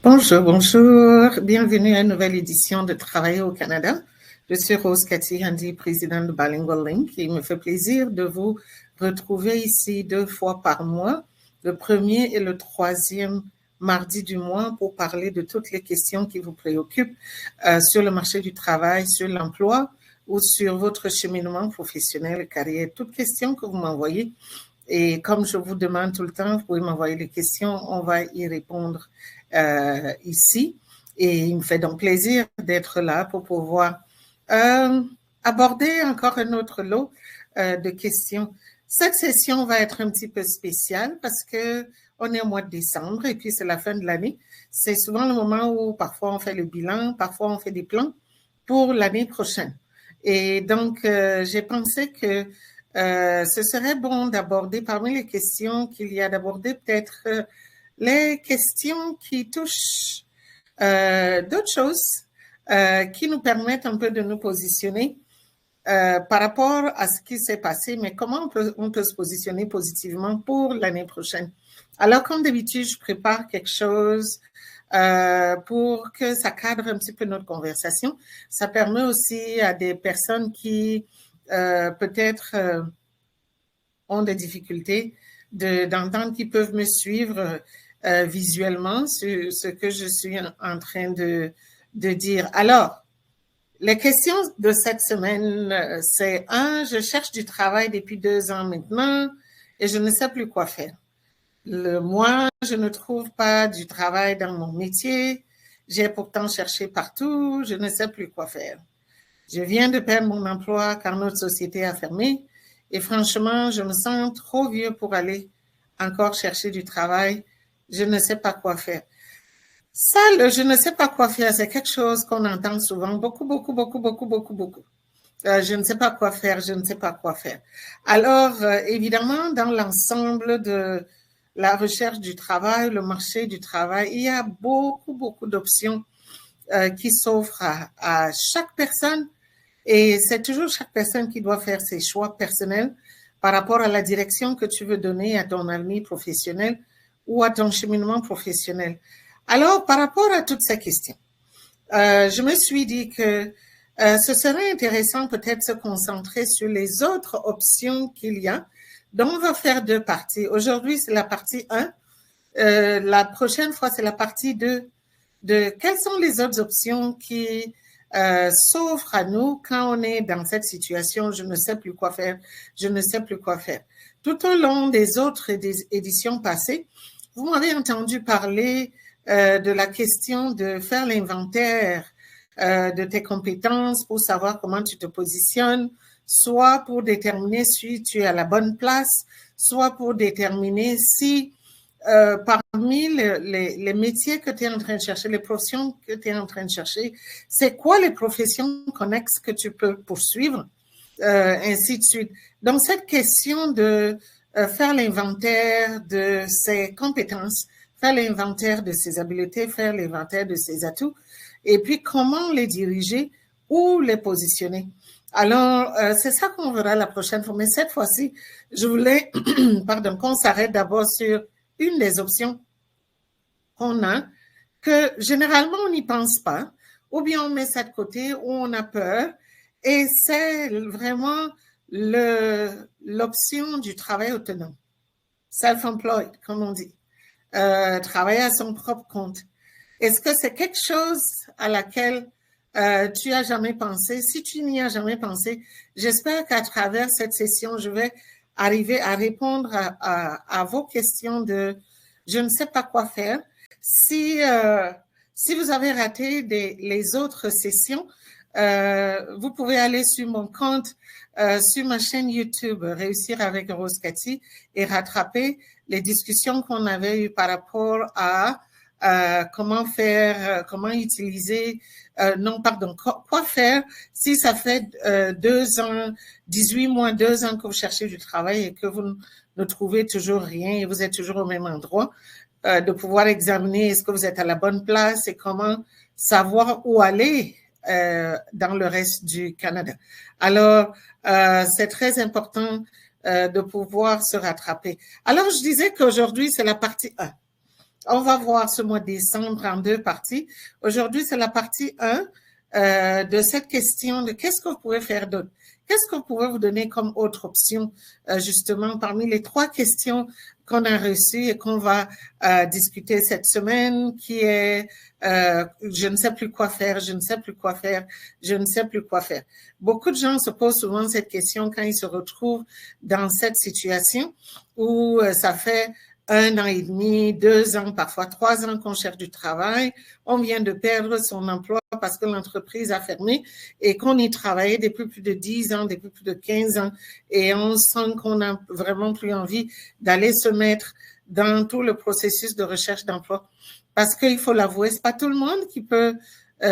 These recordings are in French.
Bonjour, bonjour. Bienvenue à une nouvelle édition de Travailler au Canada. Je suis Rose Cathy-Handy, présidente de Bilingual Link. Il me fait plaisir de vous retrouver ici 2 fois par mois, le premier et le troisième mardi du mois, pour parler de toutes les questions qui vous préoccupent sur le marché du travail, sur l'emploi ou sur votre cheminement professionnel et carrière. Toutes questions que vous m'envoyez. Et comme je vous demande tout le temps, vous pouvez m'envoyer des questions, on va y répondre ici. Et il me fait donc plaisir d'être là pour pouvoir aborder encore un autre lot de questions. Cette session va être un petit peu spéciale parce que on est au mois de décembre et puis c'est la fin de l'année. C'est souvent le moment où parfois on fait le bilan, parfois on fait des plans pour l'année prochaine. Et donc, j'ai pensé que ce serait bon d'aborder parmi les questions qu'il y a d'aborder peut-être les questions qui touchent d'autres choses qui nous permettent un peu de nous positionner par rapport à ce qui s'est passé, mais comment on peut se positionner positivement pour l'année prochaine. Alors, comme d'habitude, je prépare quelque chose pour que ça cadre un petit peu notre conversation. Ça permet aussi à des personnes qui peut-être ont des difficultés d'entendre, qui peuvent me suivre visuellement sur ce que je suis en train de dire. Alors, les questions de cette semaine, c'est je cherche du travail depuis 2 ans maintenant et je ne sais plus quoi faire. Moi, je ne trouve pas du travail dans mon métier. J'ai pourtant cherché partout, je ne sais plus quoi faire. Je viens de perdre mon emploi car notre société a fermé et franchement, je me sens trop vieux pour aller encore chercher du travail. Je ne sais pas quoi faire. Ça, je ne sais pas quoi faire, c'est quelque chose qu'on entend souvent, beaucoup. Je ne sais pas quoi faire, je ne sais pas quoi faire. Alors, évidemment, dans l'ensemble de la recherche du travail, le marché du travail, il y a beaucoup d'options qui s'offrent à chaque personne et c'est toujours chaque personne qui doit faire ses choix personnels par rapport à la direction que tu veux donner à ton avenir professionnel ou à ton cheminement professionnel. Alors, par rapport à toutes ces questions, je me suis dit que ce serait intéressant peut-être se concentrer sur les autres options qu'il y a. Donc, on va faire 2 parties. Aujourd'hui, c'est la partie 1. La prochaine fois, c'est la partie 2 de quelles sont les autres options qui s'offrent à nous quand on est dans cette situation, je ne sais plus quoi faire, je ne sais plus quoi faire. Tout au long des autres éditions passées, vous m'avez entendu parler de la question de faire l'inventaire de tes compétences pour savoir comment tu te positionnes, soit pour déterminer si tu es à la bonne place, soit pour déterminer si parmi les métiers que tu es en train de chercher, les professions que tu es en train de chercher, c'est quoi les professions connexes que tu peux poursuivre, ainsi de suite. Donc, cette question de faire l'inventaire de ses compétences, faire l'inventaire de ses habiletés, faire l'inventaire de ses atouts, et puis comment les diriger ou les positionner. Alors, c'est ça qu'on verra la prochaine fois. Mais cette fois-ci, je voulais qu'on s'arrête d'abord sur une des options qu'on a, que généralement on n'y pense pas, ou bien on met ça de côté, ou on a peur, et c'est vraiment l'option du travail autonome, self-employed, comme on dit, travailler à son propre compte. Est-ce que c'est quelque chose à laquelle tu as jamais pensé? Si tu n'y as jamais pensé, j'espère qu'à travers cette session, je vais arriver à répondre à vos questions de je ne sais pas quoi faire. Si vous avez raté les autres sessions, vous pouvez aller sur mon compte, sur ma chaîne YouTube, Réussir avec Rose Cathy, et rattraper les discussions qu'on avait eues par rapport à comment faire, comment utiliser, quoi faire si ça fait 2 ans, 18 mois, 2 ans que vous cherchez du travail et que vous ne trouvez toujours rien et vous êtes toujours au même endroit, de pouvoir examiner est-ce que vous êtes à la bonne place et comment savoir où aller dans le reste du Canada. Alors, c'est très important de pouvoir se rattraper. Alors, je disais qu'aujourd'hui, c'est la partie 1. On va voir ce mois de décembre en deux parties. Aujourd'hui, c'est la partie 1 de cette question de qu'est-ce que vous pouvez faire d'autre? Qu'est-ce qu'on pourrait vous donner comme autre option, justement, parmi les 3 questions qu'on a reçues et qu'on va discuter cette semaine, qui est je ne sais plus quoi faire, je ne sais plus quoi faire, je ne sais plus quoi faire. Beaucoup de gens se posent souvent cette question quand ils se retrouvent dans cette situation où ça fait 1 an et demi, 2 ans, parfois 3 ans qu'on cherche du travail, on vient de perdre son emploi parce que l'entreprise a fermé et qu'on y travaillait depuis plus de 10 ans, depuis plus de 15 ans et on sent qu'on n'a vraiment plus envie d'aller se mettre dans tout le processus de recherche d'emploi. Parce qu'il faut l'avouer, c'est pas tout le monde qui peut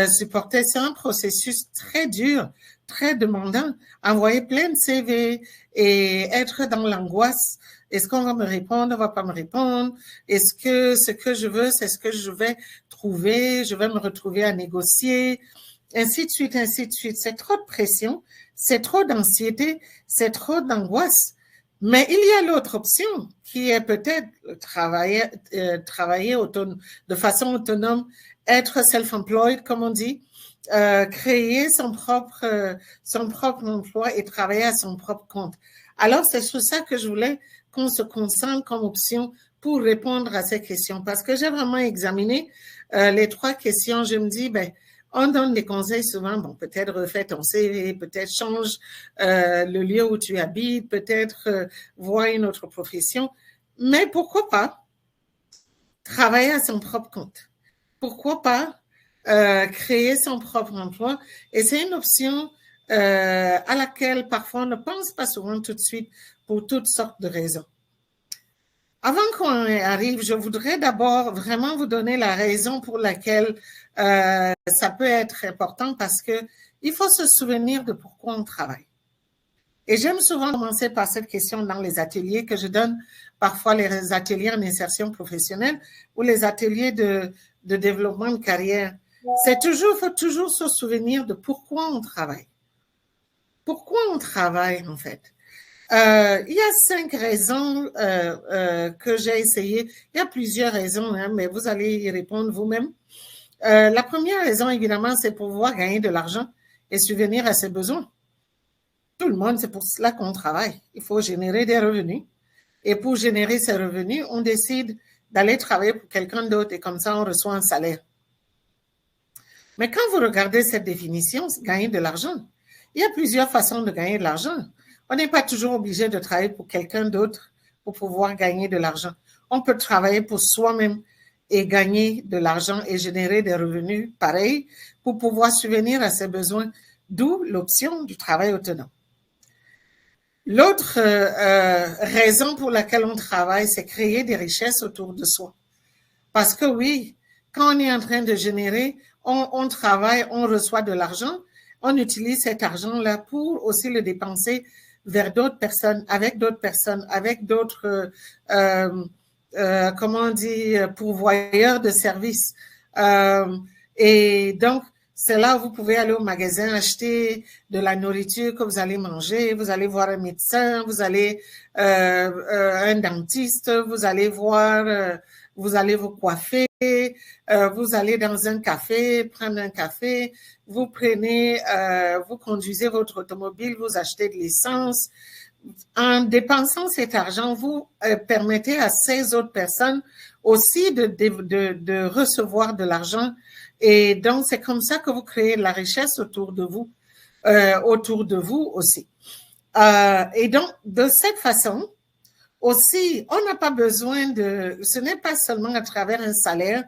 supporter. C'est un processus très dur, très demandant. Envoyer plein de CV et être dans l'angoisse. Est-ce qu'on va me répondre, on va pas me répondre? Est-ce que ce que je veux, c'est ce que je vais trouver? Je vais me retrouver à négocier? Ainsi de suite, ainsi de suite. C'est trop de pression, c'est trop d'anxiété, c'est trop d'angoisse. Mais il y a l'autre option qui est peut-être travailler de façon autonome, être self-employed, comme on dit, créer son propre emploi et travailler à son propre compte. Alors, c'est sur ça que je voulais qu'on se concentre comme option pour répondre à ces questions. Parce que j'ai vraiment examiné les 3 questions. Je me dis, ben, on donne des conseils souvent, bon, peut-être refais ton CV, peut-être change le lieu où tu habites, peut-être vois une autre profession. Mais pourquoi pas travailler à son propre compte? Pourquoi pas créer son propre emploi? Et c'est une option à laquelle parfois on ne pense pas souvent tout de suite pour toutes sortes de raisons. Avant qu'on y arrive, je voudrais d'abord vraiment vous donner la raison pour laquelle ça peut être important parce que il faut se souvenir de pourquoi on travaille. Et j'aime souvent commencer par cette question dans les ateliers que je donne, parfois les ateliers en insertion professionnelle ou les ateliers de développement de carrière. Faut toujours se souvenir de pourquoi on travaille. Pourquoi on travaille, en fait? Il y a 5 raisons que j'ai essayé. Il y a plusieurs raisons, hein, mais vous allez y répondre vous-même. La première raison, évidemment, c'est pour pouvoir gagner de l'argent et subvenir à ses besoins. Tout le monde, c'est pour cela qu'on travaille. Il faut générer des revenus. Et pour générer ces revenus, on décide d'aller travailler pour quelqu'un d'autre et comme ça, on reçoit un salaire. Mais quand vous regardez cette définition, gagner de l'argent, il y a plusieurs façons de gagner de l'argent. On n'est pas toujours obligé de travailler pour quelqu'un d'autre pour pouvoir gagner de l'argent. On peut travailler pour soi-même et gagner de l'argent et générer des revenus pareils pour pouvoir subvenir à ses besoins, d'où l'option du travail autonome. L'autre raison pour laquelle on travaille, c'est créer des richesses autour de soi. Parce que oui, quand on est en train de générer, on travaille, on reçoit de l'argent, on utilise cet argent-là pour aussi le dépenser vers d'autres personnes, avec d'autres, comment on dit, pourvoyeurs de services. Et donc, c'est là où vous pouvez aller au magasin acheter de la nourriture que vous allez manger, vous allez voir un médecin, vous allez un dentiste, vous allez vous coiffer, vous allez dans un café, prendre un café, vous conduisez votre automobile, vous achetez de l'essence. En dépensant cet argent, vous permettez à ces autres personnes aussi de recevoir de l'argent. Et donc, c'est comme ça que vous créez de la richesse autour de vous aussi. Et donc, de cette façon, aussi, on n'a pas besoin ce n'est pas seulement à travers un salaire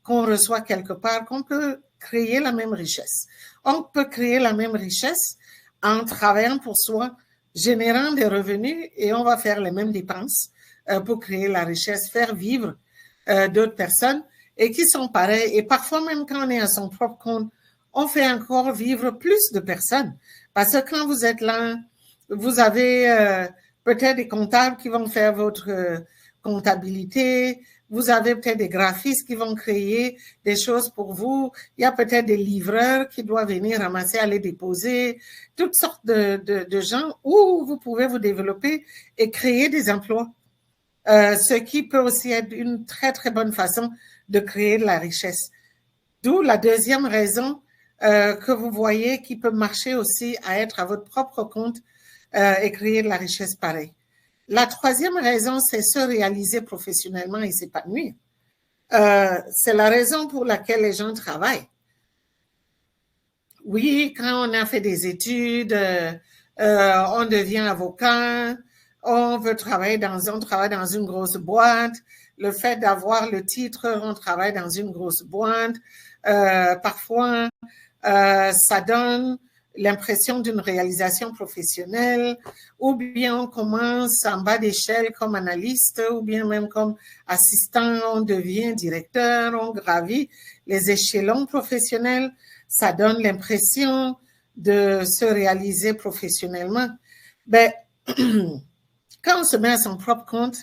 qu'on reçoit quelque part qu'on peut créer la même richesse. On peut créer la même richesse en travaillant pour soi, générant des revenus et on va faire les mêmes dépenses pour créer la richesse, faire vivre d'autres personnes et qui sont pareils. Et parfois, même quand on est à son propre compte, on fait encore vivre plus de personnes. Parce que quand vous êtes là, vous avez peut-être des comptables qui vont faire votre comptabilité, vous avez peut-être des graphistes qui vont créer des choses pour vous, il y a peut-être des livreurs qui doivent venir ramasser, aller déposer, toutes sortes de gens où vous pouvez vous développer et créer des emplois. ce qui peut aussi être une très, très bonne façon de créer de la richesse. D'où la deuxième raison que vous voyez qui peut marcher aussi à être à votre propre compte et créer de la richesse pareil. La troisième raison, c'est se réaliser professionnellement et s'épanouir. C'est la raison pour laquelle les gens travaillent. Oui, quand on a fait des études, on devient avocat, on travaille dans une grosse boîte. Le fait d'avoir le titre, on travaille dans une grosse boîte. Parfois, ça donne l'impression d'une réalisation professionnelle, ou bien on commence en bas d'échelle comme analyste, ou bien même comme assistant, on devient directeur, on gravit les échelons professionnels. Ça donne l'impression de se réaliser professionnellement. Ben, quand on se met à son propre compte,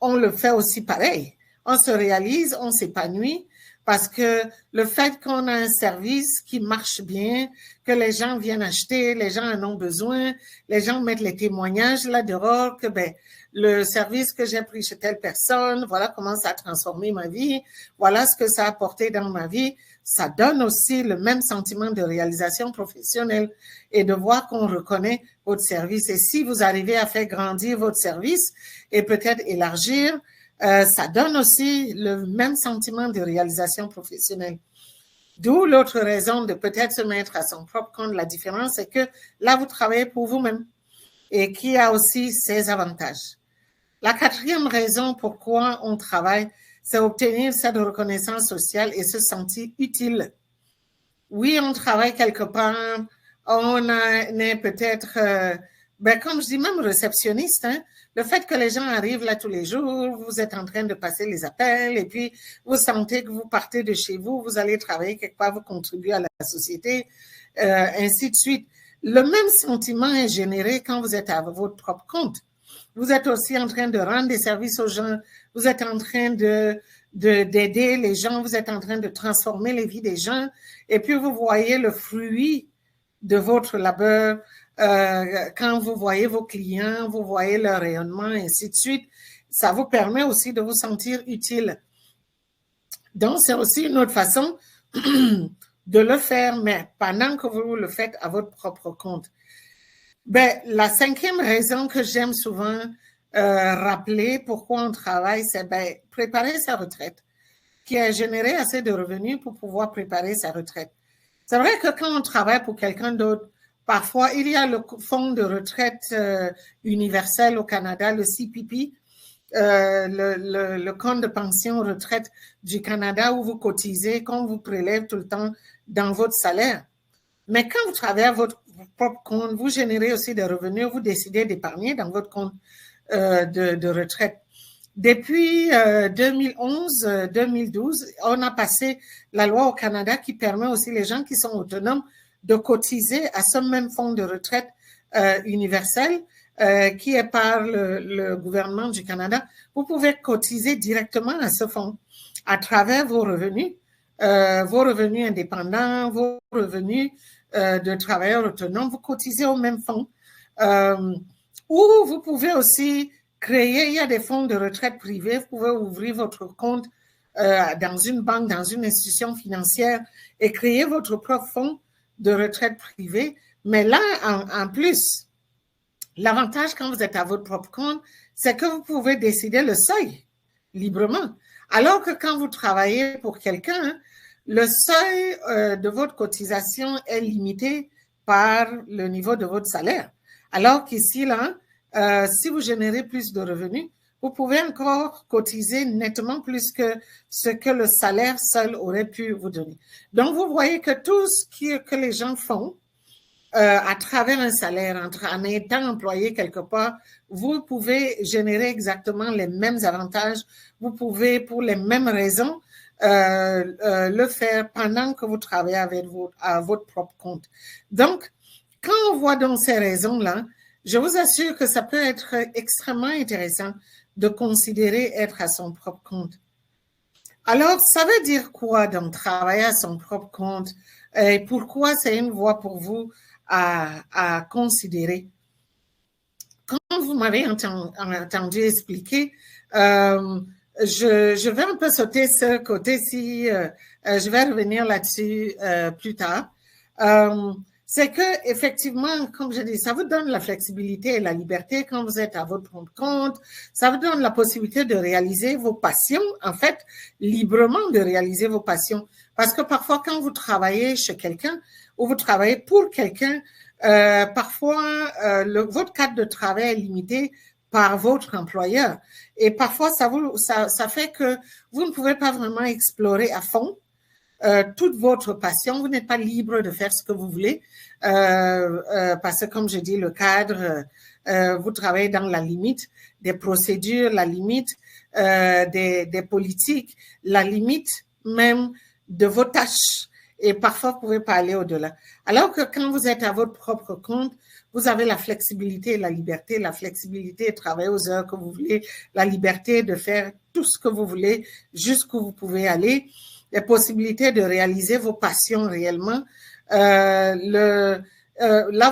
on le fait aussi pareil. On se réalise, on s'épanouit, parce que le fait qu'on a un service qui marche bien, que les gens viennent acheter, les gens en ont besoin, les gens mettent les témoignages là dehors, que ben, le service que j'ai pris chez telle personne, voilà comment ça a transformé ma vie, voilà ce que ça a apporté dans ma vie, ça donne aussi le même sentiment de réalisation professionnelle et de voir qu'on reconnaît votre service. Et si vous arrivez à faire grandir votre service et peut-être élargir, ça donne aussi le même sentiment de réalisation professionnelle. D'où l'autre raison de peut-être se mettre à son propre compte. La différence, c'est que là, vous travaillez pour vous-même et qui a aussi ses avantages. La quatrième raison pourquoi on travaille, c'est obtenir cette reconnaissance sociale et se sentir utile. Oui, on travaille quelque part, on est peut-être, comme je dis, même réceptionniste. Hein, le fait que les gens arrivent là tous les jours, vous êtes en train de passer les appels et puis vous sentez que vous partez de chez vous, vous allez travailler quelque part, vous contribuez à la société, ainsi de suite. Le même sentiment est généré quand vous êtes à votre propre compte. Vous êtes aussi en train de rendre des services aux gens, vous êtes en train d'aider les gens, vous êtes en train de transformer les vies des gens, et puis vous voyez le fruit de votre labeur quand vous voyez vos clients, vous voyez leur rayonnement, et ainsi de suite. Ça vous permet aussi de vous sentir utile. Donc, c'est aussi une autre façon de le faire, mais pendant que vous le faites à votre propre compte. Ben, la cinquième raison que j'aime souvent rappeler pourquoi on travaille, c'est préparer sa retraite, qui a généré assez de revenus pour pouvoir préparer sa retraite. C'est vrai que quand on travaille pour quelqu'un d'autre, parfois il y a le fonds de retraite universel au Canada, le CPP, le compte de pension retraite du Canada où vous cotisez, qu'on vous prélève tout le temps dans votre salaire. Mais quand vous travaillez à votre propre compte, vous générez aussi des revenus, vous décidez d'épargner dans votre compte de retraite. Depuis 2011-2012, on a passé la loi au Canada qui permet aussi les gens qui sont autonomes de cotiser à ce même fonds de retraite universel qui est par le gouvernement du Canada. Vous pouvez cotiser directement à ce fonds à travers vos revenus indépendants, vos revenus de travailleurs autonomes, vous cotisez au même fonds. Ou vous pouvez aussi créer, il y a des fonds de retraite privés, vous pouvez ouvrir votre compte dans une banque, dans une institution financière et créer votre propre fonds de retraite privé. Mais là, en plus, l'avantage quand vous êtes à votre propre compte, c'est que vous pouvez décider le seuil librement. Alors que quand vous travaillez pour quelqu'un, le seuil de votre cotisation est limité par le niveau de votre salaire. Alors qu'ici, là, si vous générez plus de revenus, vous pouvez encore cotiser nettement plus que ce que le salaire seul aurait pu vous donner. Donc, vous voyez que tout ce que les gens font à travers un salaire, en étant employé quelque part, vous pouvez générer exactement les mêmes avantages. Vous pouvez, pour les mêmes raisons, le faire pendant que vous travaillez à votre propre compte. Donc, quand on voit dans ces raisons-là, je vous assure que ça peut être extrêmement intéressant de considérer être à son propre compte. Alors, ça veut dire quoi donc travailler à son propre compte et pourquoi c'est une voie pour vous à considérer? Quand vous m'avez entendu expliquer, Je vais un peu sauter ce côté-ci, je vais revenir là-dessus plus tard. C'est que effectivement, comme je dis, ça vous donne la flexibilité et la liberté quand vous êtes à votre compte. Ça vous donne la possibilité de réaliser vos passions, en fait, librement de réaliser vos passions. Parce que parfois, quand vous travaillez chez quelqu'un ou vous travaillez pour quelqu'un, parfois, votre cadre de travail est limité par votre employeur. Et parfois, ça fait que vous ne pouvez pas vraiment explorer à fond toute votre passion. Vous n'êtes pas libre de faire ce que vous voulez parce que, comme je dis, le cadre, vous travaillez dans la limite des procédures, la limite des politiques, la limite même de vos tâches. Et parfois, vous ne pouvez pas aller au-delà. Alors que quand vous êtes à votre propre compte, vous avez la flexibilité et la liberté de travailler aux heures que vous voulez, la liberté de faire tout ce que vous voulez, jusqu'où vous pouvez aller, les possibilités de réaliser vos passions réellement. Là,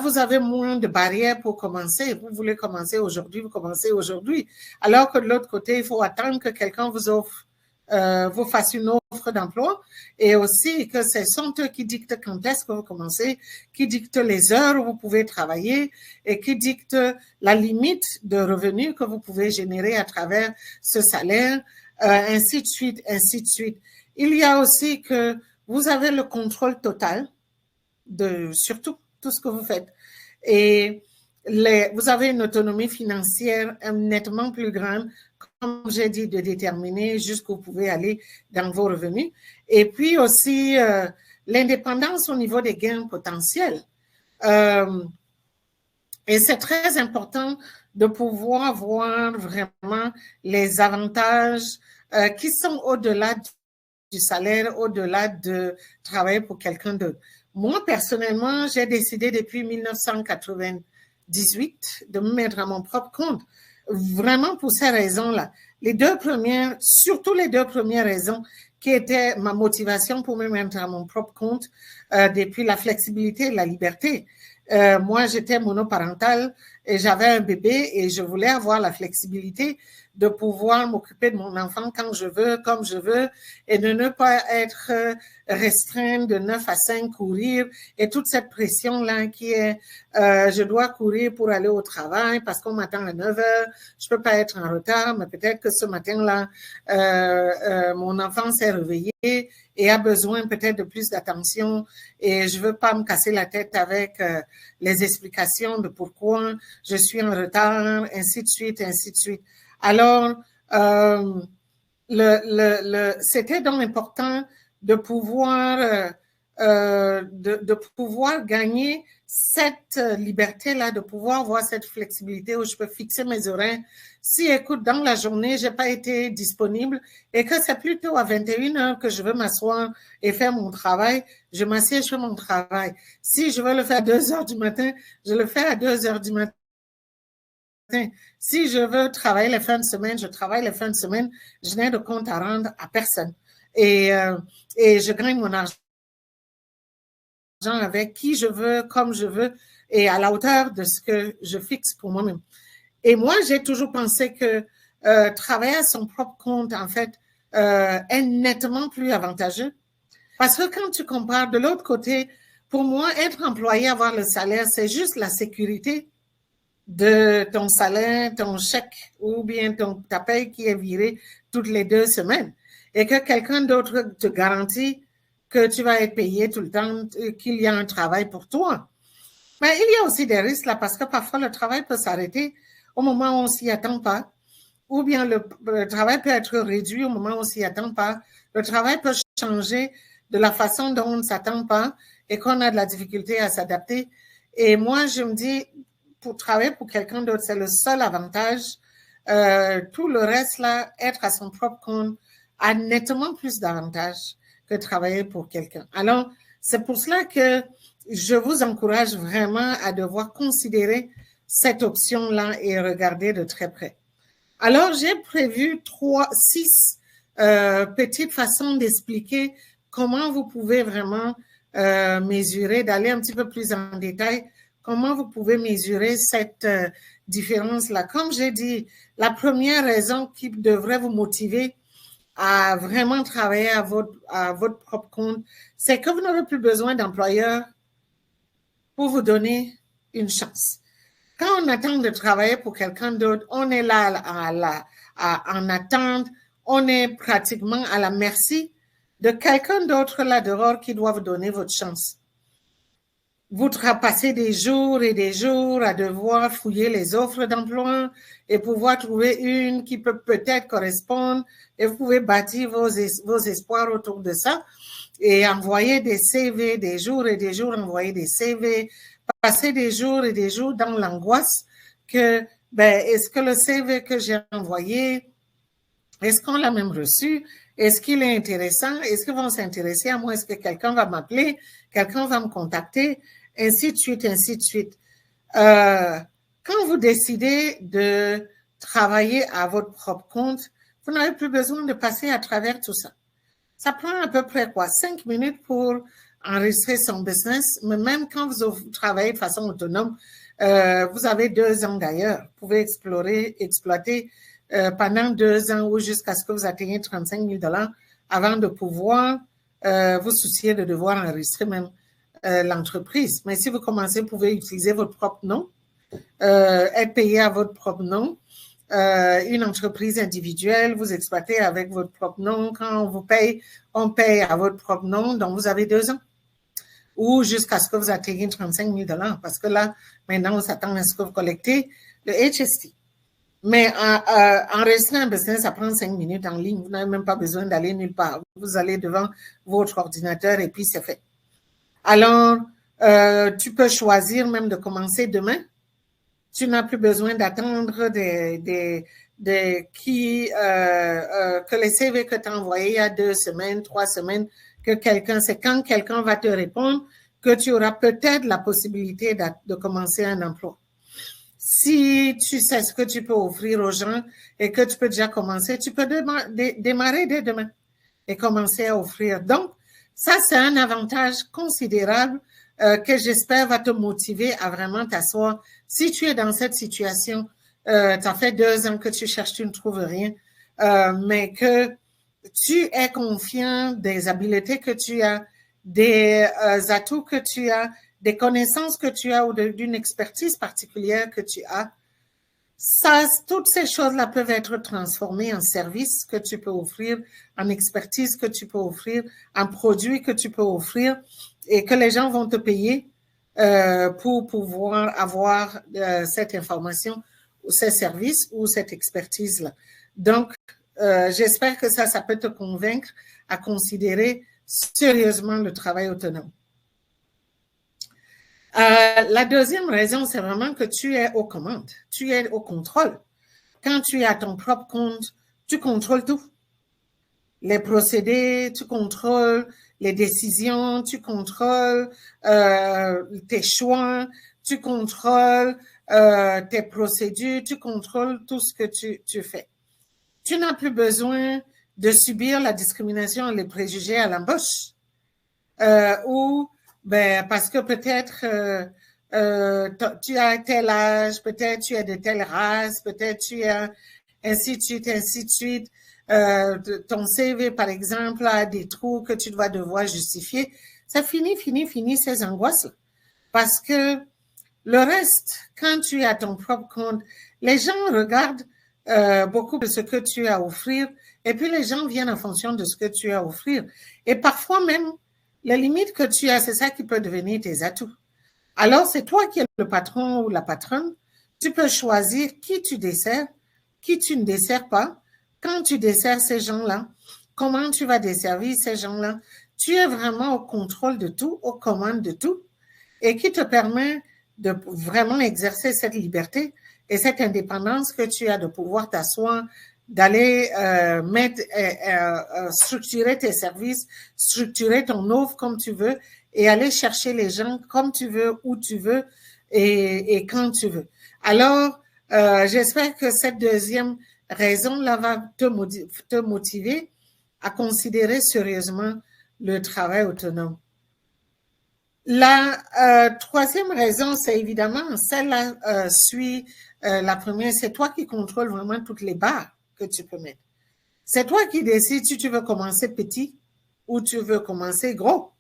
vous avez moins de barrières pour commencer. Vous voulez commencer aujourd'hui, vous commencez aujourd'hui. Alors que de l'autre côté, il faut attendre que quelqu'un vous fasse une offre d'emploi et aussi que ce sont eux qui dictent quand est-ce que vous commencez, qui dictent les heures où vous pouvez travailler et qui dictent la limite de revenus que vous pouvez générer à travers ce salaire, ainsi de suite, ainsi de suite. Il y a aussi que vous avez le contrôle total de surtout tout ce que vous faites. Et vous avez une autonomie financière nettement plus grande, comme j'ai dit, de déterminer jusqu'où vous pouvez aller dans vos revenus. Et puis aussi, l'indépendance au niveau des gains potentiels. Et c'est très important de pouvoir voir vraiment les avantages qui sont au-delà du salaire, au-delà de travailler pour quelqu'un d'autre. Moi, personnellement, j'ai décidé depuis 1998 de me mettre à mon propre compte, vraiment pour ces raisons-là. Surtout les deux premières raisons qui étaient ma motivation pour me mettre à mon propre compte, depuis la flexibilité et la liberté. Moi, j'étais monoparentale et j'avais un bébé et je voulais avoir la flexibilité de pouvoir m'occuper de mon enfant quand je veux, comme je veux, et de ne pas être restreinte de 9 à 5, courir, et toute cette pression-là qui est, je dois courir pour aller au travail parce qu'on m'attend à 9 heures, je peux pas être en retard, mais peut-être que ce matin-là, mon enfant s'est réveillé et a besoin peut-être de plus d'attention et je veux pas me casser la tête avec les explications de pourquoi je suis en retard, ainsi de suite, ainsi de suite. Alors, c'était donc important de pouvoir, de pouvoir gagner cette liberté-là, de pouvoir avoir cette flexibilité où je peux fixer mes horaires. Si, écoute, dans la journée, j'ai pas été disponible et que c'est plutôt à 21 heures que je veux m'asseoir et faire mon travail, je m'assieds, je fais mon travail. Si je veux le faire à 2 heures du matin, je le fais à 2 heures du matin. Si je veux travailler les fins de semaine, je travaille les fins de semaine. Je n'ai de compte à rendre à personne. Et je gagne mon argent avec qui je veux, comme je veux, et à la hauteur de ce que je fixe pour moi-même. Et moi, j'ai toujours pensé que travailler à son propre compte, en fait, est nettement plus avantageux. Parce que quand tu compares de l'autre côté, pour moi, être employé, avoir le salaire, c'est juste la sécurité de ton salaire, ton chèque ou bien ta paye qui est virée toutes les 2 semaines et que quelqu'un d'autre te garantit que tu vas être payé tout le temps, qu'il y a un travail pour toi. Mais il y a aussi des risques là parce que parfois le travail peut s'arrêter au moment où on s'y attend pas ou bien le travail peut être réduit au moment où on s'y attend pas. Le travail peut changer de la façon dont on ne s'attend pas et qu'on a de la difficulté à s'adapter. Et moi, je me dis, pour travailler pour quelqu'un d'autre, c'est le seul avantage. Tout le reste, là, être à son propre compte, a nettement plus d'avantages que travailler pour quelqu'un. Alors, c'est pour cela que je vous encourage vraiment à devoir considérer cette option-là et regarder de très près. Alors, j'ai prévu 6 petites façons d'expliquer comment vous pouvez vraiment mesurer, d'aller un petit peu plus en détail, comment vous pouvez mesurer cette différence-là. Comme j'ai dit, la première raison qui devrait vous motiver à vraiment travailler à votre propre compte, c'est que vous n'aurez plus besoin d'employeurs pour vous donner une chance. Quand on attend de travailler pour quelqu'un d'autre, on est là en attente, on est pratiquement à la merci de quelqu'un d'autre là dehors qui doit vous donner votre chance. Vous passez des jours et des jours à devoir fouiller les offres d'emploi et pouvoir trouver une qui peut peut-être correspondre, et vous pouvez bâtir vos espoirs autour de ça et envoyer des CV, des jours et des jours, envoyer des CV, passer des jours et des jours dans l'angoisse que, est-ce que le CV que j'ai envoyé, est-ce qu'on l'a même reçu? Est-ce qu'il est intéressant? Est-ce qu'ils vont s'intéresser à moi? Est-ce que quelqu'un va m'appeler? Quelqu'un va me contacter? Ainsi de suite, ainsi de suite. Quand vous décidez de travailler à votre propre compte, vous n'avez plus besoin de passer à travers tout ça. Ça prend à peu près 5 minutes pour enregistrer son business, mais même quand vous travaillez de façon autonome, vous avez 2 ans d'ailleurs. Vous pouvez exploiter pendant 2 ans ou jusqu'à ce que vous atteigniez 35 000 $ avant de pouvoir vous soucier de devoir enregistrer même l'entreprise. Mais si vous commencez, vous pouvez utiliser votre propre nom, être payé à votre propre nom. Une entreprise individuelle, vous exploitez avec votre propre nom. Quand on vous paye, on paye à votre propre nom. Donc, vous avez 2 ans. Ou jusqu'à ce que vous atteigniez 35 000 $. Parce que là, maintenant, on s'attend à ce que vous collectez le HST. Mais enregistrer un business, ça prend 5 minutes en ligne. Vous n'avez même pas besoin d'aller nulle part. Vous allez devant votre ordinateur et puis c'est fait. Alors, tu peux choisir même de commencer demain. Tu n'as plus besoin d'attendre que les CV que tu as envoyés il y a 2 semaines, 3 semaines, c'est quand quelqu'un va te répondre que tu auras peut-être la possibilité de commencer un emploi. Si tu sais ce que tu peux offrir aux gens et que tu peux déjà commencer, tu peux démarrer dès demain et commencer à offrir. Donc, ça, c'est un avantage considérable que j'espère va te motiver à vraiment t'asseoir. Si tu es dans cette situation, ça fait 2 ans que tu cherches, tu ne trouves rien, mais que tu es confiant des habiletés que tu as, des atouts que tu as, des connaissances que tu as ou d'une expertise particulière que tu as, toutes ces choses-là peuvent être transformées en services que tu peux offrir, en expertise que tu peux offrir, en produits que tu peux offrir et que les gens vont te payer pour pouvoir avoir cette information ou ces services ou cette expertise-là. Donc, j'espère que ça peut te convaincre à considérer sérieusement le travail autonome. La deuxième raison, c'est vraiment que tu es aux commandes, tu es au contrôle. Quand tu es à ton propre compte, tu contrôles tout. Les procédés, tu contrôles les décisions, tu contrôles tes choix, tu contrôles tes procédures, tu contrôles tout ce que tu fais. Tu n'as plus besoin de subir la discrimination et les préjugés à l'embauche ou parce que peut-être tu as tel âge, peut-être tu es de telle race, peut-être tu as ainsi de suite, ainsi de suite. Ton CV, par exemple, a des trous que tu dois devoir justifier. Ça finit ces angoisses. Parce que le reste, quand tu es à ton propre compte, les gens regardent beaucoup de ce que tu as à offrir et puis les gens viennent en fonction de ce que tu as à offrir. Et parfois même, les limites que tu as, c'est ça qui peut devenir tes atouts. Alors, c'est toi qui es le patron ou la patronne. Tu peux choisir qui tu desserres, qui tu ne desserres pas, quand tu desserres ces gens-là, comment tu vas desservir ces gens-là. Tu es vraiment au contrôle de tout, aux commandes de tout, et qui te permet de vraiment exercer cette liberté et cette indépendance que tu as de pouvoir t'asseoir, d'aller structurer tes services, structurer ton offre comme tu veux et aller chercher les gens comme tu veux, où tu veux et quand tu veux. Alors, j'espère que cette deuxième raison-là va te motiver à considérer sérieusement le travail autonome. La troisième raison, c'est évidemment, celle-là suit La première, c'est toi qui contrôles vraiment toutes les barres que tu peux mettre. C'est toi qui décides si tu veux commencer petit ou tu veux commencer gros.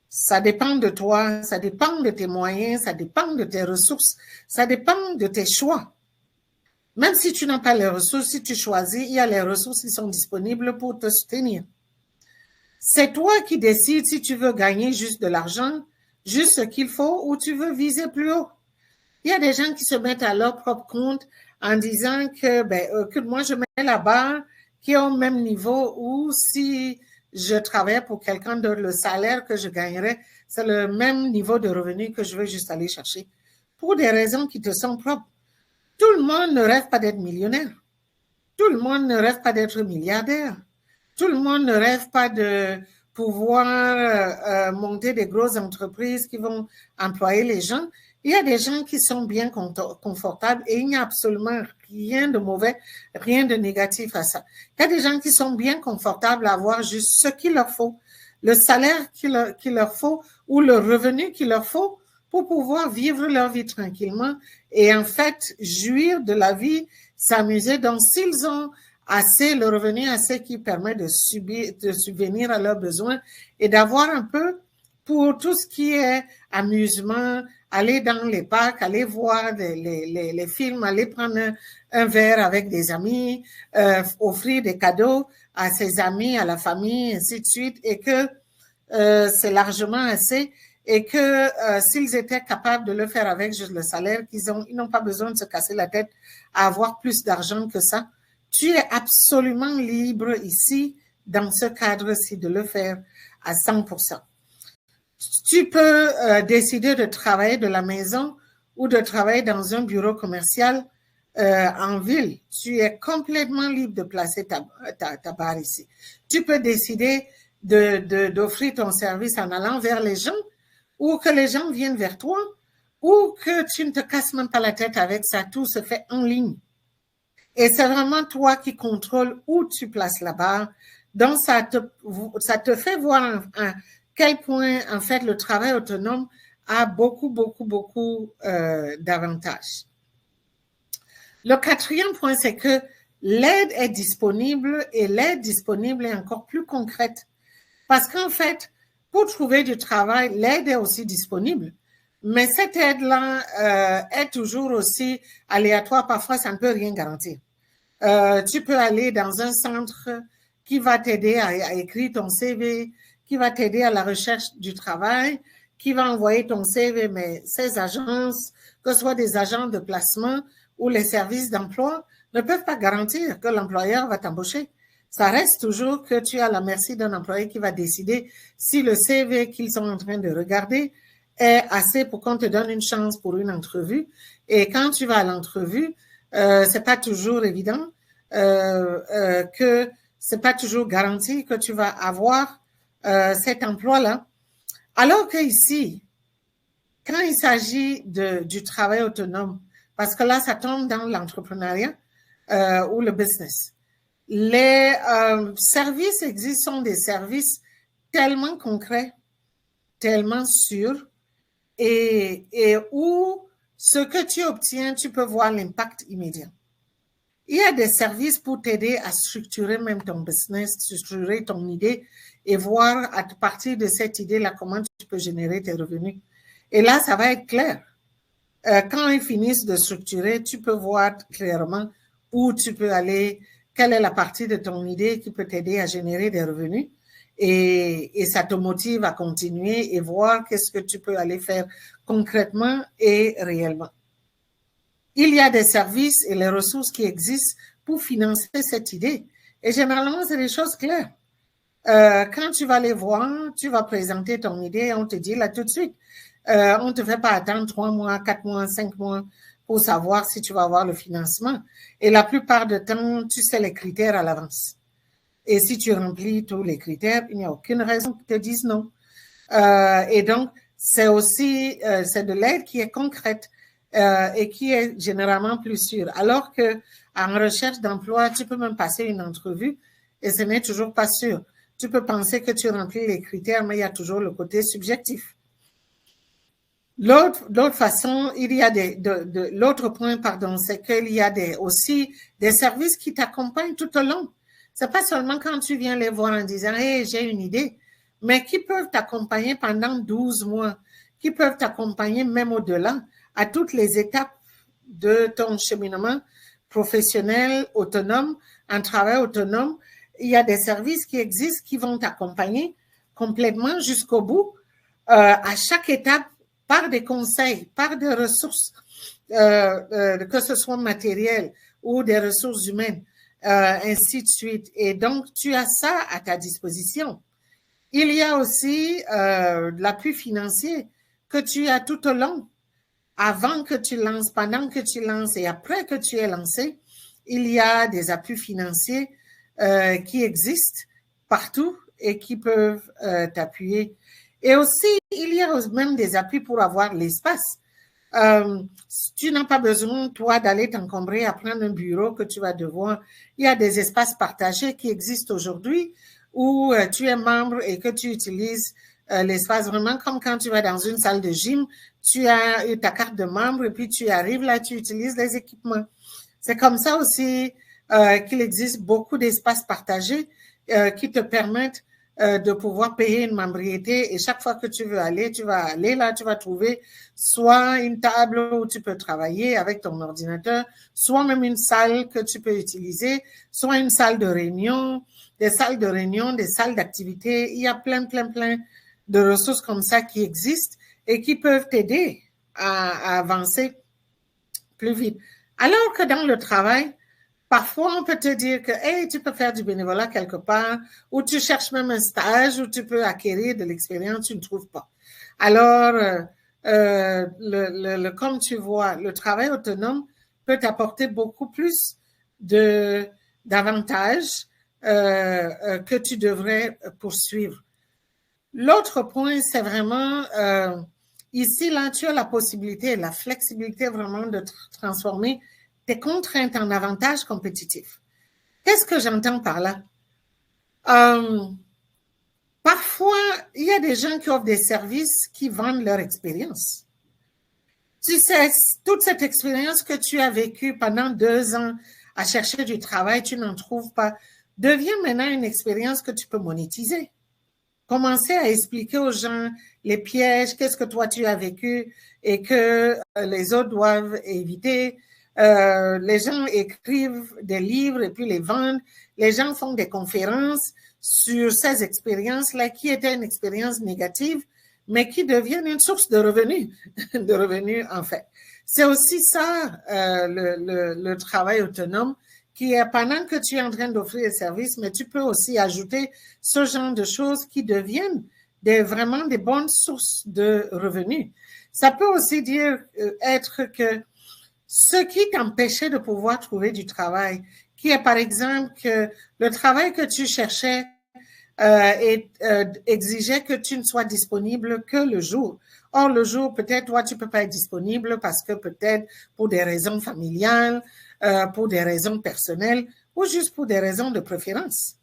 Ça dépend de toi, ça dépend de tes moyens, ça dépend de tes ressources, ça dépend de tes choix. Même si tu n'as pas les ressources, si tu choisis, il y a les ressources qui sont disponibles pour te soutenir. C'est toi qui décides si tu veux gagner juste de l'argent, juste ce qu'il faut, ou tu veux viser plus haut. Il y a des gens qui se mettent à leur propre compte en disant que moi, je mets la barre qui est au même niveau où si je travaille pour quelqu'un d'autre, le salaire que je gagnerais, c'est le même niveau de revenu que je veux juste aller chercher. Pour des raisons qui te sont propres. Tout le monde ne rêve pas d'être millionnaire. Tout le monde ne rêve pas d'être milliardaire. Tout le monde ne rêve pas de pouvoir monter des grosses entreprises qui vont employer les gens. Il y a des gens qui sont bien confortables et il n'y a absolument rien de mauvais, rien de négatif à ça. Il y a des gens qui sont bien confortables à avoir juste ce qu'il leur faut, le salaire qu'il leur faut ou le revenu qu'il leur faut pour pouvoir vivre leur vie tranquillement et en fait jouir de la vie, s'amuser. Donc, s'ils ont assez, le revenu assez qui permet de subvenir à leurs besoins et d'avoir un peu pour tout ce qui est amusement, aller dans les parcs, aller voir les films, aller prendre un verre avec des amis, offrir des cadeaux à ses amis, à la famille, ainsi de suite, et que c'est largement assez et que s'ils étaient capables de le faire avec juste le salaire qu'ils ont, ils n'ont pas besoin de se casser la tête à avoir plus d'argent que ça. Tu es absolument libre ici, dans ce cadre-ci, de le faire à 100%. Tu peux décider de travailler de la maison ou de travailler dans un bureau commercial en ville. Tu es complètement libre de placer ta barre ici. Tu peux décider d'offrir ton service en allant vers les gens ou que les gens viennent vers toi ou que tu ne te casses même pas la tête avec ça. Tout se fait en ligne. Et c'est vraiment toi qui contrôles où tu places la barre. Donc, ça te fait voir à quel point, en fait, le travail autonome a beaucoup d'avantages. Le quatrième point, c'est que l'aide est disponible et l'aide disponible est encore plus concrète. Parce qu'en fait, pour trouver du travail, l'aide est aussi disponible. Mais cette aide-là est toujours aussi aléatoire. Parfois, ça ne peut rien garantir. Tu peux aller dans un centre qui va t'aider à écrire ton CV, qui va t'aider à la recherche du travail, qui va envoyer ton CV, mais ces agences, que ce soit des agents de placement ou les services d'emploi, ne peuvent pas garantir que l'employeur va t'embaucher. Ça reste toujours que tu es à la merci d'un employé qui va décider si le CV qu'ils sont en train de regarder est assez pour qu'on te donne une chance pour une entrevue. Et quand tu vas à l'entrevue, c'est pas toujours évident que c'est pas toujours garanti que tu vas avoir cet emploi-là. Alors que ici, quand il s'agit du travail autonome, parce que là, ça tombe dans l'entrepreneuriat ou le business. Les services existent, sont des services tellement concrets, tellement sûrs, et où ce que tu obtiens, tu peux voir l'impact immédiat. Il y a des services pour t'aider à structurer même ton business, structurer ton idée et voir à partir de cette idée-là comment tu peux générer tes revenus. Et là, ça va être clair. Quand ils finissent de structurer, tu peux voir clairement où tu peux aller, quelle est la partie de ton idée qui peut t'aider à générer des revenus. Et ça te motive à continuer et voir qu'est-ce que tu peux aller faire concrètement et réellement. Il y a des services et les ressources qui existent pour financer cette idée. Et généralement, c'est des choses claires. Quand tu vas les voir, tu vas présenter ton idée, on te dit là tout de suite. On ne te fait pas attendre 3 mois, 4 mois, 5 mois pour savoir si tu vas avoir le financement. Et la plupart du temps, tu sais les critères à l'avance. Et si tu remplis tous les critères, il n'y a aucune raison qu'ils te disent non. Et donc, c'est aussi c'est de l'aide qui est concrète et qui est généralement plus sûre. Alors que en recherche d'emploi, tu peux même passer une entrevue et ce n'est toujours pas sûr. Tu peux penser que tu remplis les critères, mais il y a toujours le côté subjectif. L'autre façon, il y a l'autre point, pardon, c'est qu'il y a aussi des services qui t'accompagnent tout au long. C'est pas seulement quand tu viens les voir en disant, hey, j'ai une idée, mais qui peuvent t'accompagner pendant 12 mois, qui peuvent t'accompagner même au-delà, à toutes les étapes de ton cheminement professionnel autonome, en travail autonome. Il y a des services qui existent qui vont t'accompagner complètement jusqu'au bout, à chaque étape, par des conseils, par des ressources, que ce soit matérielles ou des ressources humaines, ainsi de suite. Et donc, tu as ça à ta disposition. Il y a aussi l'appui financier que tu as tout au long, avant que tu lances, pendant que tu lances et après que tu es lancé. Il y a des appuis financiers qui existent partout et qui peuvent t'appuyer. Et aussi, il y a même des appuis pour avoir l'espace. Tu n'as pas besoin, toi, d'aller t'encombrer à prendre un bureau que tu vas devoir. Il y a des espaces partagés qui existent aujourd'hui où tu es membre et que tu utilises l'espace vraiment comme quand tu vas dans une salle de gym, tu as ta carte de membre et puis tu arrives là, tu utilises les équipements. C'est comme ça aussi qu'il existe beaucoup d'espaces partagés qui te permettent de pouvoir payer une membriété et chaque fois que tu veux aller, tu vas aller là, tu vas trouver soit une table où tu peux travailler avec ton ordinateur, soit même une salle que tu peux utiliser, soit une salle de réunion, des salles de réunion, des salles d'activité. Il y a plein de ressources comme ça qui existent et qui peuvent t'aider à avancer plus vite. Alors que dans le travail, parfois, on peut te dire que hey, tu peux faire du bénévolat quelque part, ou tu cherches même un stage où tu peux acquérir de l'expérience, tu ne trouves pas. Alors, comme tu vois, le travail autonome peut t'apporter beaucoup plus d'avantages que tu devrais poursuivre. L'autre point, c'est vraiment ici, là, tu as la possibilité et la flexibilité vraiment de transformer tes contraintes en avantages compétitifs. Qu'est-ce que j'entends par là? Parfois, il y a des gens qui offrent des services qui vendent leur expérience. Tu sais, toute cette expérience que tu as vécue pendant 2 ans à chercher du travail, tu n'en trouves pas, devient maintenant une expérience que tu peux monétiser. Commencer à expliquer aux gens les pièges, qu'est-ce que toi tu as vécu et que les autres doivent éviter. Les gens écrivent des livres et puis les vendent. Les gens font des conférences sur ces expériences-là qui étaient une expérience négative, mais qui deviennent une source de revenus, de revenus en fait. C'est aussi ça le travail autonome qui est pendant que tu es en train d'offrir des services, mais tu peux aussi ajouter ce genre de choses qui deviennent vraiment des bonnes sources de revenus. Ça peut aussi dire être que ce qui t'empêchait de pouvoir trouver du travail, qui est par exemple que le travail que tu cherchais exigeait que tu ne sois disponible que le jour. Or, le jour, peut-être, toi, tu ne peux pas être disponible parce que peut-être pour des raisons familiales, pour des raisons personnelles ou juste pour des raisons de préférence.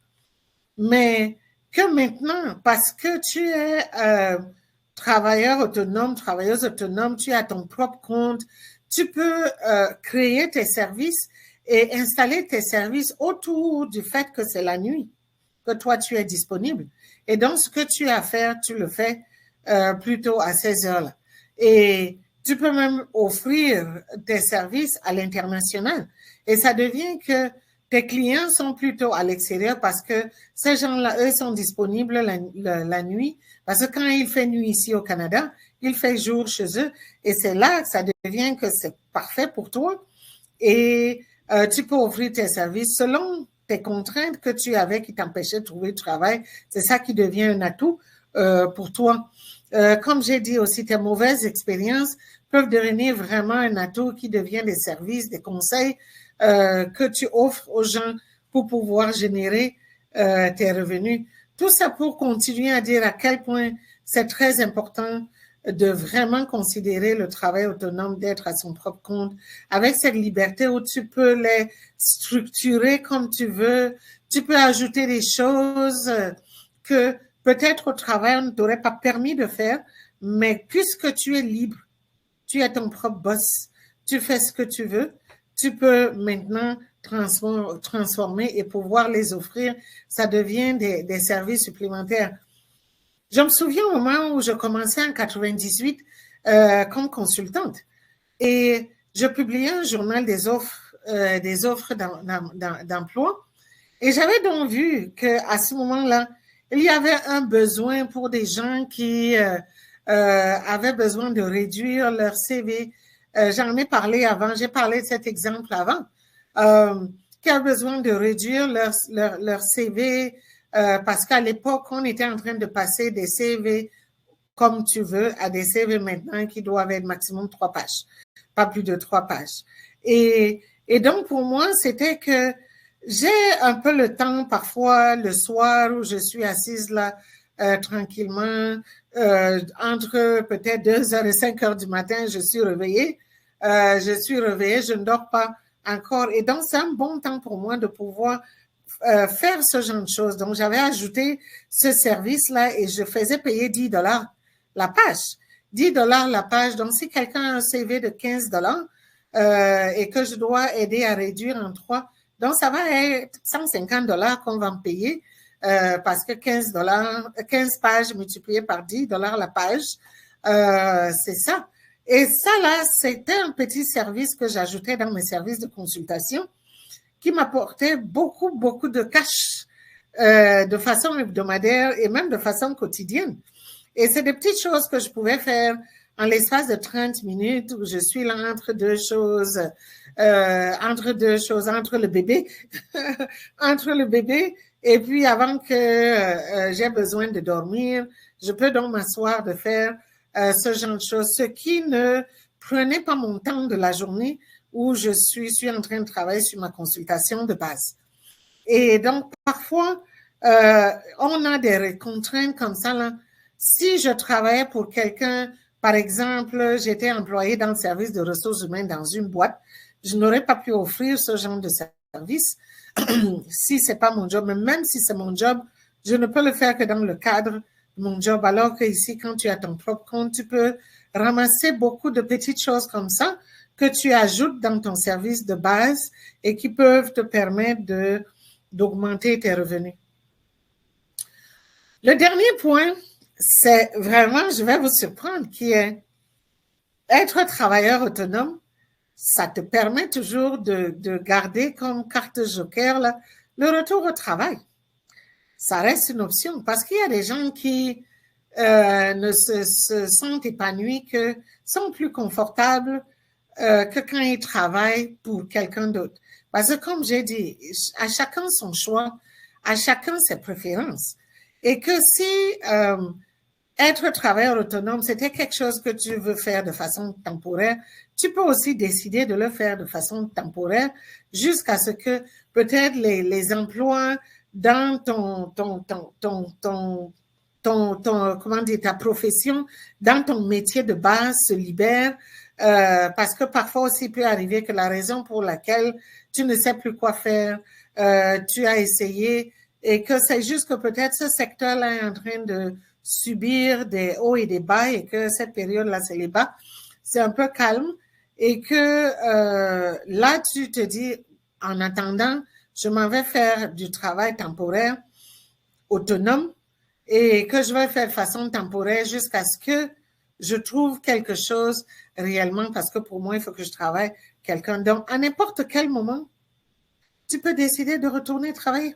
Mais que maintenant, parce que tu es travailleur autonome, travailleuse autonome, tu as ton propre compte, tu peux créer tes services et installer tes services autour du fait que c'est la nuit que toi tu es disponible. Et donc, ce que tu as à faire, tu le fais plutôt à ces heures-là. Et tu peux même offrir tes services à l'international. Et ça devient que tes clients sont plutôt à l'extérieur parce que ces gens-là, eux, sont disponibles la nuit. Parce que quand il fait nuit ici au Canada, il fait jour chez eux. Et c'est là que ça devient que c'est parfait pour toi. Et tu peux offrir tes services selon tes contraintes que tu avais qui t'empêchaient de trouver du travail. C'est ça qui devient un atout pour toi. Comme j'ai dit aussi, tes mauvaises expériences peuvent devenir vraiment un atout qui devient des services, des conseils que tu offres aux gens pour pouvoir générer tes revenus. Tout ça pour continuer à dire à quel point c'est très important de vraiment considérer le travail autonome, d'être à son propre compte, avec cette liberté où tu peux les structurer comme tu veux, tu peux ajouter des choses que peut-être au travail on ne t'aurait pas permis de faire, mais puisque tu es libre tu es ton propre boss, tu fais ce que tu veux, tu peux maintenant transformer et pouvoir les offrir. Ça devient des services supplémentaires. Je me souviens au moment où je commençais en 98 comme consultante et je publiais un journal des offres d'emploi et j'avais donc vu qu'à ce moment-là, il y avait un besoin pour des gens qui avaient besoin de réduire leur CV. J'en ai parlé avant, j'ai parlé de cet exemple avant, qui avaient besoin de réduire leur CV parce qu'à l'époque, on était en train de passer des CV comme tu veux à des CV maintenant qui doivent être maximum 3 pages, pas plus de 3 pages. Et donc, pour moi, c'était que j'ai un peu le temps parfois le soir où je suis assise là tranquillement entre peut-être 2h et 5h du matin, je suis réveillée, je ne dors pas encore et donc c'est un bon temps pour moi de pouvoir faire ce genre de choses. Donc j'avais ajouté ce service-là et je faisais payer $10 la page. $10 la page. Donc si quelqu'un a un CV de $15 et que je dois aider à réduire en 3, donc, ça va être $150 qu'on va me payer parce que 15 pages multipliées par $10 la page, c'est ça. Et ça, là, c'était un petit service que j'ajoutais dans mes services de consultation qui m'apportait beaucoup, beaucoup de cash de façon hebdomadaire et même de façon quotidienne. Et c'est des petites choses que je pouvais faire en l'espace de 30 minutes où je suis là entre deux choses, entre le bébé, entre le bébé et puis avant que j'ai besoin de dormir, je peux donc m'asseoir de faire ce genre de choses, ce qui ne prenait pas mon temps de la journée où je suis en train de travailler sur ma consultation de base. Et donc, parfois, on a des contraintes comme ça, là. Si je travaillais pour quelqu'un, par exemple, j'étais employée dans le service de ressources humaines dans une boîte, je n'aurais pas pu offrir ce genre de service si c'est pas mon job. Mais même si c'est mon job, je ne peux le faire que dans le cadre de mon job. Alors que ici, quand tu as ton propre compte, tu peux ramasser beaucoup de petites choses comme ça que tu ajoutes dans ton service de base et qui peuvent te permettre d'augmenter tes revenus. Le dernier point, c'est vraiment, je vais vous surprendre, qui est être travailleur autonome. Ça te permet toujours de garder comme carte joker là, le retour au travail. Ça reste une option parce qu'il y a des gens qui ne se sentent épanouis, que sont plus confortables que quand ils travaillent pour quelqu'un d'autre. Parce que comme j'ai dit, à chacun son choix, à chacun ses préférences. Et que si être travailleur autonome, c'était quelque chose que tu veux faire de façon temporaire, tu peux aussi décider de le faire de façon temporaire jusqu'à ce que peut-être les emplois dans comment dire, ta profession, dans ton métier de base se libèrent parce que parfois aussi il peut arriver que la raison pour laquelle tu ne sais plus quoi faire, tu as essayé et que c'est juste que peut-être ce secteur-là est en train de subir des hauts et des bas et que cette période-là, c'est les bas, c'est un peu calme et que là, tu te dis, en attendant, je m'en vais faire du travail temporaire autonome et que je vais faire de façon temporaire jusqu'à ce que je trouve quelque chose réellement parce que pour moi, il faut que je travaille quelqu'un. Donc, à n'importe quel moment, tu peux décider de retourner travailler.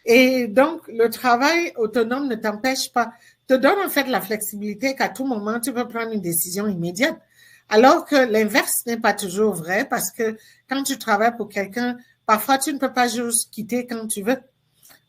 Et donc, le travail autonome ne t'empêche pas, te donne en fait la flexibilité qu'à tout moment, tu peux prendre une décision immédiate. Alors que l'inverse n'est pas toujours vrai parce que quand tu travailles pour quelqu'un, parfois tu ne peux pas juste quitter quand tu veux.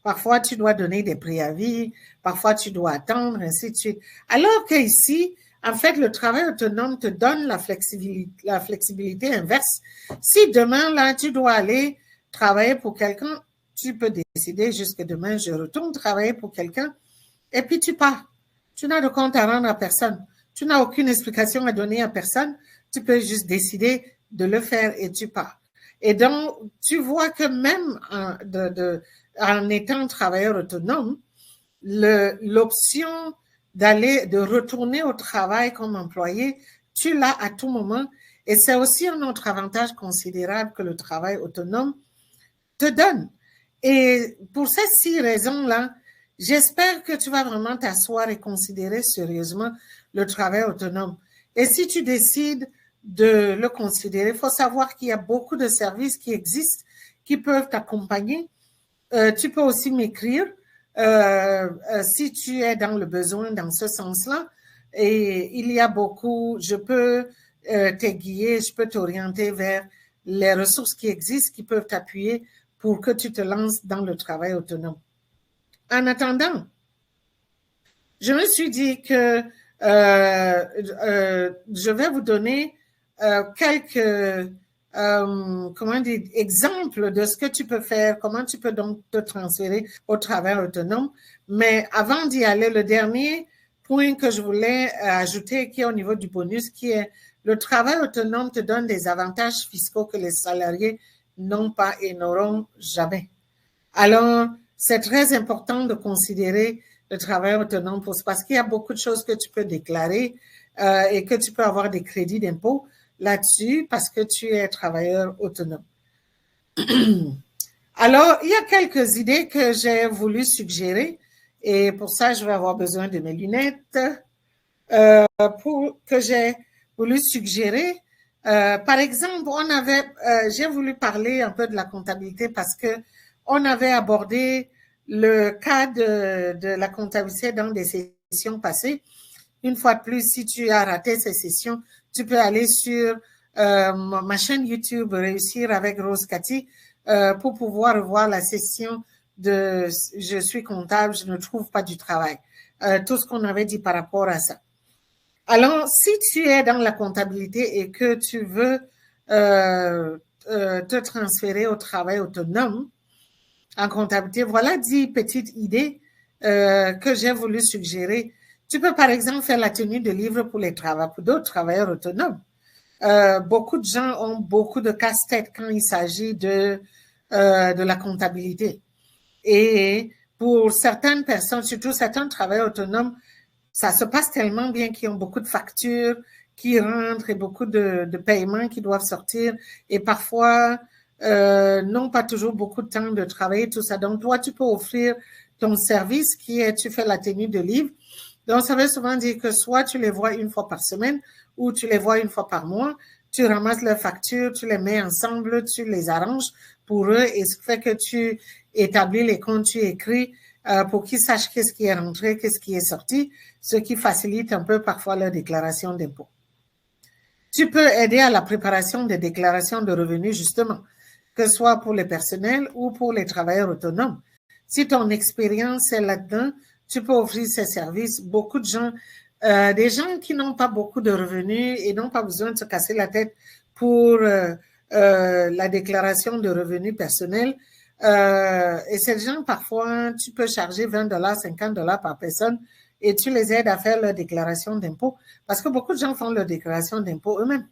Parfois, tu dois donner des préavis, parfois tu dois attendre, ainsi de suite. Alors qu'ici, en fait, le travail autonome te donne la flexibilité inverse. Si demain, là, tu dois aller travailler pour quelqu'un, tu peux décider jusque demain, je retourne travailler pour quelqu'un et puis tu pars. Tu n'as de compte à rendre à personne. Tu n'as aucune explication à donner à personne. Tu peux juste décider de le faire et tu pars. Et donc, tu vois que même en étant travailleur autonome, l'option de retourner au travail comme employé tu l'as à tout moment. Et c'est aussi un autre avantage considérable que le travail autonome te donne. Et pour ces 6 raisons-là, j'espère que tu vas vraiment t'asseoir et considérer sérieusement le travail autonome. Et si tu décides de le considérer, il faut savoir qu'il y a beaucoup de services qui existent, qui peuvent t'accompagner. Tu peux aussi m'écrire si tu es dans le besoin dans ce sens-là. Et il y a beaucoup, je peux t'aiguiller, je peux t'orienter vers les ressources qui existent, qui peuvent t'appuyer pour que tu te lances dans le travail autonome. En attendant, je me suis dit que je vais vous donner quelques exemples de ce que tu peux faire, comment tu peux donc te transférer au travail autonome. Mais avant d'y aller, le dernier point que je voulais ajouter, qui est au niveau du bonus, qui est le travail autonome te donne des avantages fiscaux que les salariés n'ont pas et n'auront jamais. Alors, c'est très important de considérer le travail autonome parce qu'il y a beaucoup de choses que tu peux déclarer et que tu peux avoir des crédits d'impôt là-dessus parce que tu es travailleur autonome. Alors, il y a quelques idées que j'ai voulu suggérer et pour ça, je vais avoir besoin de mes lunettes que j'ai voulu suggérer. Par exemple, j'ai voulu parler un peu de la comptabilité parce que on avait abordé le cas de la comptabilité dans des sessions passées. Une fois de plus, si tu as raté ces sessions, tu peux aller sur ma chaîne YouTube Réussir avec Rose Cathy pour pouvoir revoir la session de Je suis comptable, je ne trouve pas du travail. Tout ce qu'on avait dit par rapport à ça. Alors, si tu es dans la comptabilité et que tu veux te transférer au travail autonome en comptabilité, voilà 10 petites idées que j'ai voulu suggérer. Tu peux, par exemple, faire la tenue de livres pour d'autres travailleurs autonomes. Beaucoup de gens ont beaucoup de casse-tête quand il s'agit de la comptabilité. Et pour certaines personnes, surtout certains travailleurs autonomes, ça se passe tellement bien qu'ils ont beaucoup de factures qui rentrent et beaucoup de paiements qui doivent sortir et parfois n'ont pas toujours beaucoup de temps de travailler, tout ça. Donc, toi, tu peux offrir ton service qui est, tu fais la tenue de livres. Donc, ça veut souvent dire que soit tu les vois une fois par semaine ou tu les vois une fois par mois, tu ramasses leurs factures, tu les mets ensemble, tu les arranges pour eux et ce qui fait que tu établis les comptes, tu écris pour qu'ils sachent qu'est-ce qui est rentré, qu'est-ce qui est sorti, ce qui facilite un peu parfois leur déclaration d'impôt. Tu peux aider à la préparation des déclarations de revenus, justement, que ce soit pour les personnels ou pour les travailleurs autonomes. Si ton expérience est là-dedans, tu peux offrir ces services. Beaucoup de gens, des gens qui n'ont pas beaucoup de revenus et n'ont pas besoin de se casser la tête pour la déclaration de revenus personnels, et ces gens, parfois, tu peux charger $20, $50 par personne et tu les aides à faire leur déclaration d'impôt parce que beaucoup de gens font leur déclaration d'impôt eux-mêmes.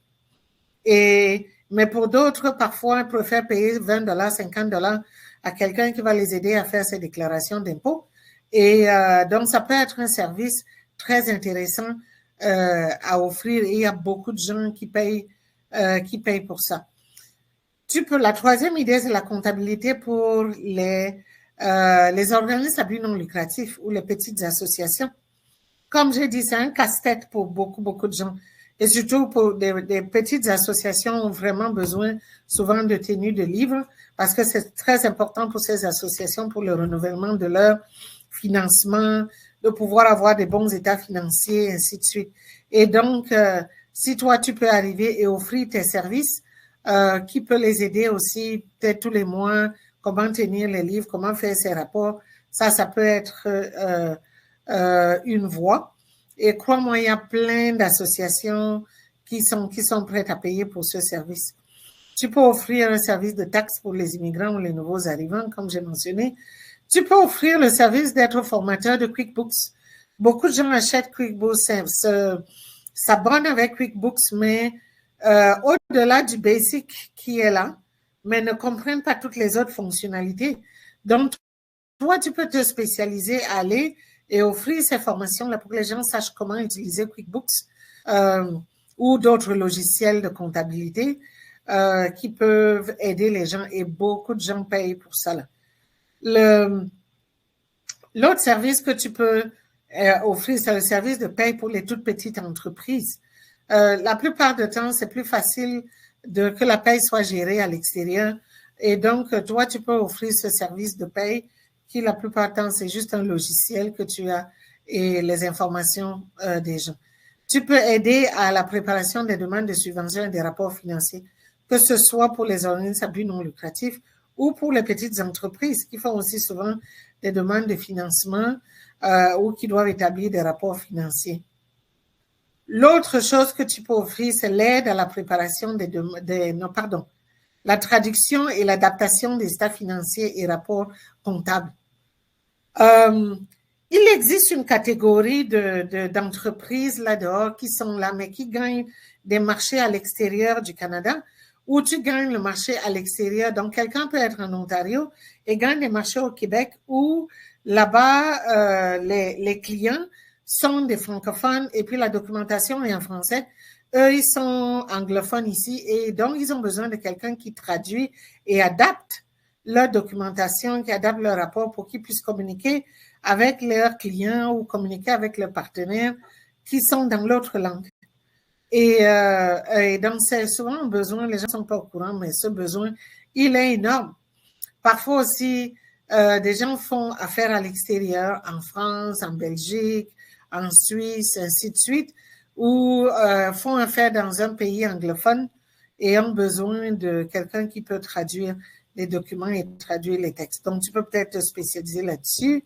Mais pour d'autres, parfois, ils préfèrent payer $20, $50 à quelqu'un qui va les aider à faire ces déclarations d'impôt. Et donc, ça peut être un service très intéressant à offrir et il y a beaucoup de gens qui payent pour ça. La troisième idée, c'est la comptabilité pour les organismes à but non lucratif ou les petites associations. Comme j'ai dit, c'est un casse-tête pour beaucoup, beaucoup de gens. Et surtout pour des petites associations ont vraiment besoin souvent de tenue de livres parce que c'est très important pour ces associations pour le renouvellement de leur financement, de pouvoir avoir des bons états financiers, et ainsi de suite. Et donc, si toi, tu peux arriver et offrir tes services, qui peut les aider aussi, peut-être tous les mois, comment tenir les livres, comment faire ses rapports. Ça peut être une voie. Et crois-moi, il y a plein d'associations qui sont prêtes à payer pour ce service. Tu peux offrir un service de taxe pour les immigrants ou les nouveaux arrivants, comme j'ai mentionné. Tu peux offrir le service d'être formateur de QuickBooks. Beaucoup de gens achètent QuickBooks, s'abonnent avec QuickBooks, mais au-delà du basic qui est là, mais ne comprennent pas toutes les autres fonctionnalités. Donc, toi, tu peux te spécialiser, aller et offrir ces formations-là pour que les gens sachent comment utiliser QuickBooks. ou d'autres logiciels de comptabilité qui peuvent aider les gens et beaucoup de gens payent pour ça. L'autre service que tu peux offrir, c'est le service de paie pour les toutes petites entreprises. La plupart du temps, c'est plus facile que la paie soit gérée à l'extérieur. Et donc, toi, tu peux offrir ce service de paie qui, la plupart du temps, c'est juste un logiciel que tu as et les informations des gens. Tu peux aider à la préparation des demandes de subventions et des rapports financiers, que ce soit pour les organismes à but non lucratif ou pour les petites entreprises qui font aussi souvent des demandes de financement ou qui doivent établir des rapports financiers. L'autre chose que tu peux offrir, c'est l'aide à la préparation la traduction et l'adaptation des états financiers et rapports comptables. Il existe une catégorie d'entreprises là-dehors qui sont là, mais qui gagnent des marchés à l'extérieur du Canada, où tu gagnes le marché à l'extérieur. Donc, quelqu'un peut être en Ontario et gagne des marchés au Québec où là-bas, les clients sont des francophones et puis la documentation est en français. Eux, ils sont anglophones ici et donc, ils ont besoin de quelqu'un qui traduit et adapte leur documentation, qui adapte leur rapport pour qu'ils puissent communiquer avec leurs clients ou communiquer avec leurs partenaires qui sont dans l'autre langue. Et donc, c'est souvent un besoin, les gens ne sont pas au courant, mais ce besoin, il est énorme. Parfois aussi, des gens font affaire à l'extérieur, en France, en Belgique, en Suisse, ainsi de suite, ou font affaire dans un pays anglophone et ont besoin de quelqu'un qui peut traduire les documents et traduire les textes. Donc, tu peux peut-être te spécialiser là-dessus.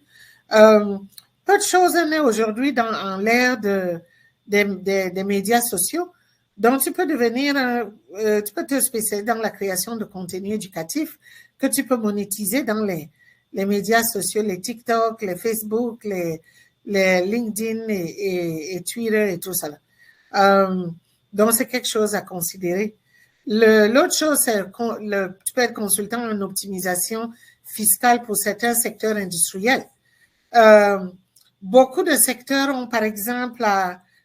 Peu de choses en est aujourd'hui en l'ère des médias sociaux. Donc, tu peux tu peux te spécialiser dans la création de contenu éducatif que tu peux monétiser dans les médias sociaux, les TikTok, les Facebook, les LinkedIn et Twitter et tout ça. Donc, c'est quelque chose à considérer. L'autre chose, c'est tu peux être consultant en optimisation fiscale pour certains secteurs industriels. Beaucoup de secteurs ont, par exemple,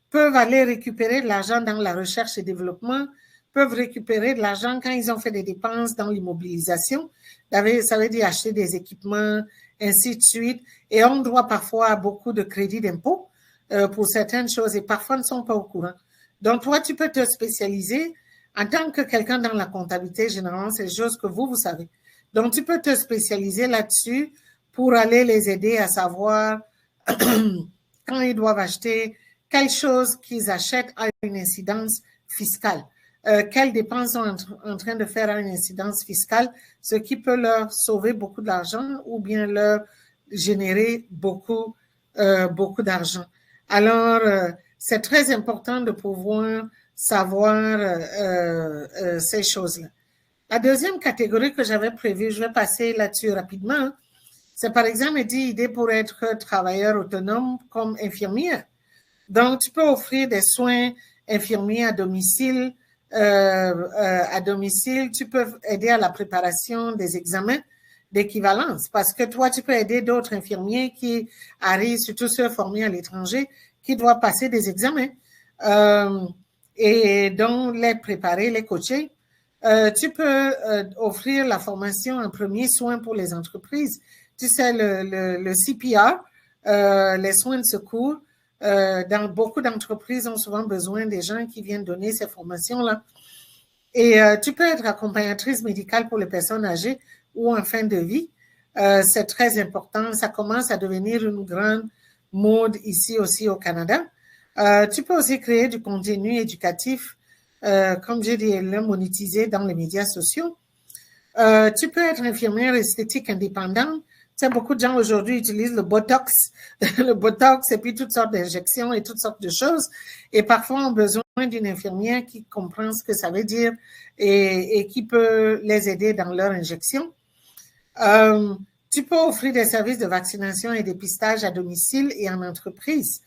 peuvent aller récupérer de l'argent dans la recherche et développement, peuvent récupérer de l'argent quand ils ont fait des dépenses dans l'immobilisation. Ça veut dire acheter des équipements, ainsi de suite. Et on doit parfois beaucoup de crédits d'impôt pour certaines choses et parfois ne sont pas au courant. Donc, toi, tu peux te spécialiser en tant que quelqu'un dans la comptabilité. Généralement, c'est des choses que vous savez. Donc, tu peux te spécialiser là-dessus pour aller les aider à savoir quand ils doivent acheter, quelles choses qu'ils achètent a une incidence fiscale, quelles dépenses sont en train de faire une incidence fiscale, ce qui peut leur sauver beaucoup d'argent ou bien leur générer beaucoup d'argent. Alors, c'est très important de pouvoir savoir ces choses-là. La deuxième catégorie que j'avais prévue, je vais passer là-dessus rapidement, c'est par exemple idée pour être travailleur autonome comme infirmière. Donc, tu peux offrir des soins infirmiers à domicile. Tu peux aider à la préparation des examens d'équivalence parce que toi, tu peux aider d'autres infirmiers qui arrivent, surtout ceux formés à l'étranger, qui doivent passer des examens et donc les préparer, les coacher. Tu peux offrir la formation en premiers soins pour les entreprises. Tu sais, le CPR, les soins de secours, dans beaucoup d'entreprises ont souvent besoin des gens qui viennent donner ces formations-là. Et tu peux être accompagnatrice médicale pour les personnes âgées ou en fin de vie. C'est très important. Ça commence à devenir une grande mode ici aussi au Canada. Tu peux aussi créer du contenu éducatif, comme j'ai dit, le monétiser dans les médias sociaux. Tu peux être infirmière esthétique indépendante. Tu sais, beaucoup de gens aujourd'hui utilisent le Botox et puis toutes sortes d'injections et toutes sortes de choses. Et parfois, ont besoin d'une infirmière qui comprend ce que ça veut dire et qui peut les aider dans leur injection. Tu peux offrir des services de vaccination et dépistage à domicile et en entreprise.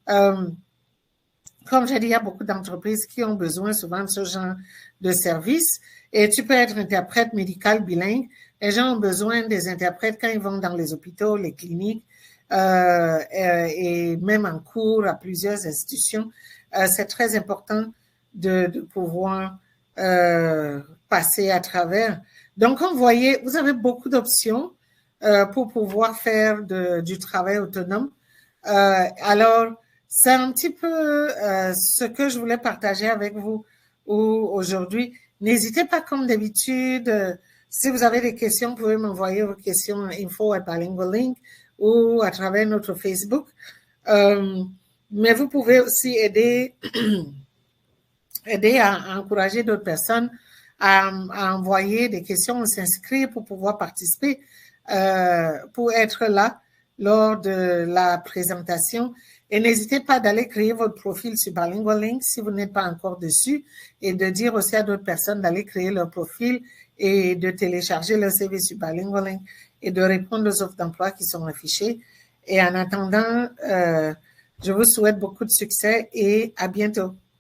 Comme j'ai dit, il y a beaucoup d'entreprises qui ont besoin souvent de ce genre de services. Et tu peux être interprète médical bilingue. Les gens ont besoin des interprètes quand ils vont dans les hôpitaux, les cliniques et même en cours à plusieurs institutions. C'est très important de pouvoir passer à travers. Donc, comme vous voyez, vous avez beaucoup d'options pour pouvoir faire du travail autonome. Alors, c'est un petit peu ce que je voulais partager avec vous aujourd'hui. N'hésitez pas, comme d'habitude, si vous avez des questions, vous pouvez m'envoyer vos questions à info@bilinguallink ou à travers notre Facebook. Mais vous pouvez aussi aider à encourager d'autres personnes à envoyer des questions ou s'inscrire pour pouvoir participer, pour être là lors de la présentation. Et n'hésitez pas d'aller créer votre profil sur Bilingual Link si vous n'êtes pas encore dessus et de dire aussi à d'autres personnes d'aller créer leur profil et de télécharger leur CV sur Bilingual Link et de répondre aux offres d'emploi qui sont affichées. Et en attendant, je vous souhaite beaucoup de succès et à bientôt.